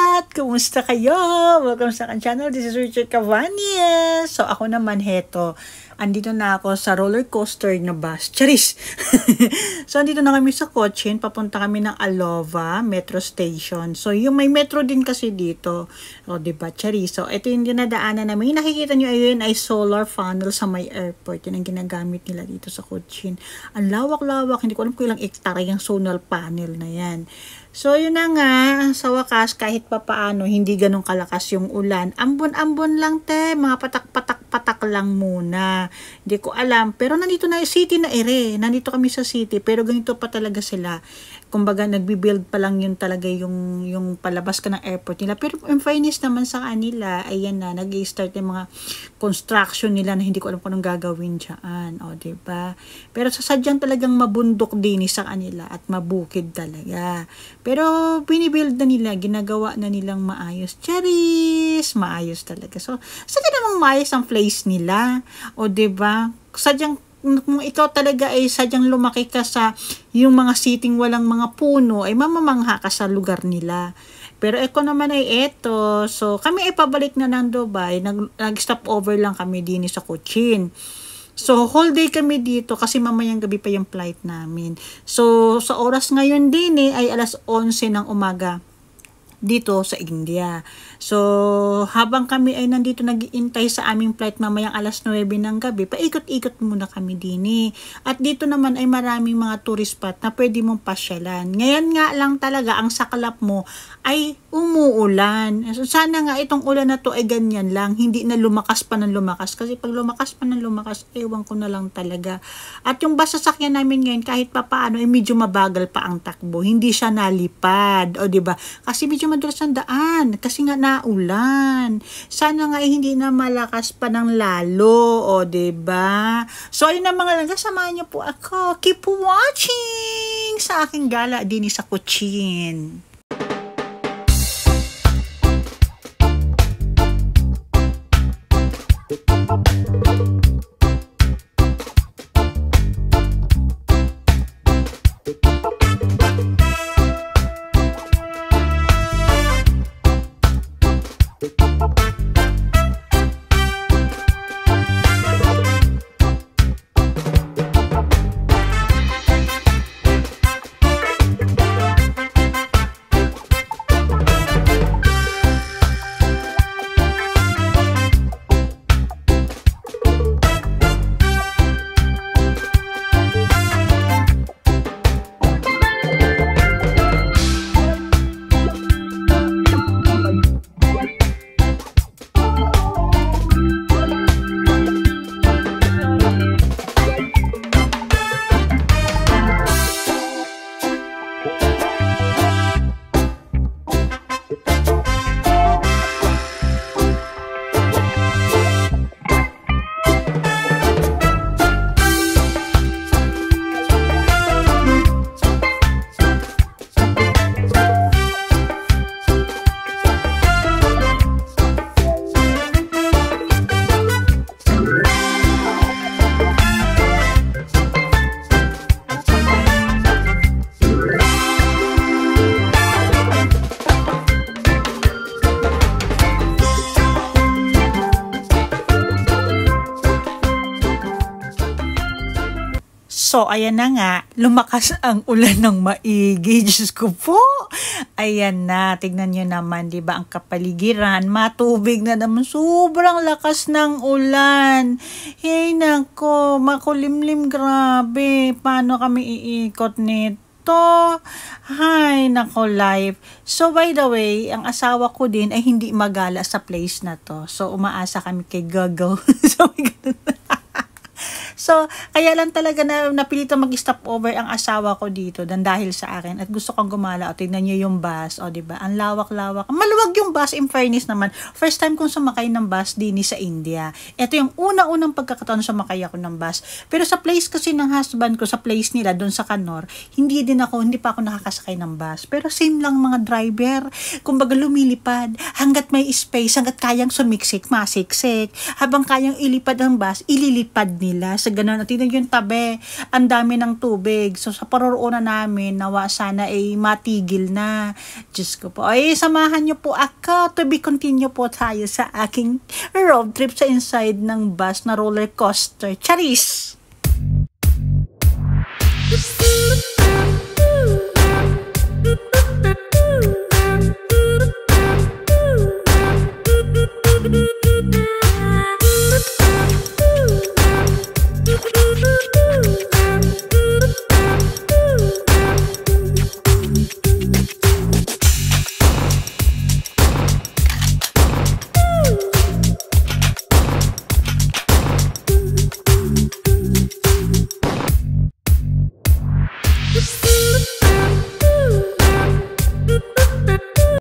lahat! Kumusta kayo? Welcome sa aking channel. This is Richard Cavanies. So ako naman heto. Andito na ako sa roller coaster na bus. Charis! So andito na kami sa Cochin. Papunta kami ng Alova Metro Station. So yung may metro din kasi dito. O diba? Charis. So ito yung dinadaanan namin. Yung nakikita nyo ayun ay solar funnel sa may airport. Yun ang ginagamit nila dito sa Cochin. Ang lawak-lawak. Hindi ko alam kung ilang hektarya yung solar panel na yan. So, yun na nga, sa wakas, kahit pa paano, hindi ganun kalakas yung ulan. Ambon-ambon lang, te. Mga patak-patak-patak lang muna. Hindi ko alam. Pero nandito na yung city na ere. Nandito kami sa city. Pero ganito pa talaga sila. Kumbaga, nagbibuild pa lang yun talaga yung palabas ka ng airport nila. Pero in fairness naman sa kanila, ayan na, nag-i-start yung mga construction nila na hindi ko alam kung anong gagawin dyan. O, diba? Pero sasadyang talagang mabundok din sa kanila at mabukid talaga. Pero binibuild na nila, ginagawa na nilang maayos. Charis! Maayos talaga. So, sadya namang maayos ang place nila. O, diba? Sadyang kung ikaw talaga ay sadyang lumaki ka sa yung mga seating walang mga puno, ay mamamangha ka sa lugar nila. Pero ako naman ay eto. So, kami ay pabalik na ng Dubai. Nag-stop over lang kami din sa Cochin. So, whole day kami dito kasi mamayang gabi pa yung flight namin. So, sa oras ngayon din ay alas 11 ng umaga dito sa India. So, habang kami ay nandito nag-iintay sa aming flight mamayang alas 9 ng gabi, paikot-ikot muna kami din. At dito naman ay maraming mga tourist spot na pwede mong pasyalan. Ngayon nga lang talaga, ang saklap mo ay umuulan. So, sana nga itong ulan na to ay ganyan lang, hindi na lumakas pa ng lumakas. Kasi pag lumakas pa ng lumakas, ewan ko na lang talaga. At yung bus sasakyan namin ngayon, kahit pa paano, ay medyo mabagal pa ang takbo. Hindi siya nalipad. O, diba? Kasi medyo madulas ang daan. Kasi nga naulan. Sana nga hindi na malakas pa ng lalo. O, diba? So, ayun na mga langga. Samahan niyo po ako. Keep watching sa aking gala din sa Cochin. So, ayan na nga, lumakas ang ulan ng maigi. Diyos ko po. Ayan na, tignan nyo naman, di ba ang kapaligiran, matubig na naman, sobrang lakas ng ulan. Hey, nako, makulimlim, grabe. Paano kami iikot nito? Hay, nako, life. So, by the way, ang asawa ko din ay hindi magala sa place na to. So, umaasa kami kay Gago. So, so, kaya lang talaga na napilito mag-stop over ang asawa ko dito dahil sa akin at gusto kong gumala. O, tignan nyo yung bus. O, diba? Ang lawak-lawak. Maluwag yung bus, in fairness naman. First time kong sumakay ng bus din sa India. Ito yung una-unang pagkakataon sumakay ako ng bus. Pero sa place kasi ng husband ko, sa place nila, doon sa Canor, hindi pa ako nakakasakay ng bus. Pero same lang mga driver. Kumbaga lumilipad. Hanggat may space, hanggat kayang sumiksik, masiksik. Habang kayang ilipad ang bus, ililipad nila sa sa ganun. At tingnan yung tabi, ang dami ng tubig. So sa paroroonan namin, nawa sana ay matigil na. Diyos ko po. Ay, samahan niyo po ako. To be continue po tayo sa aking road trip sa inside ng bus na roller coaster. Charis!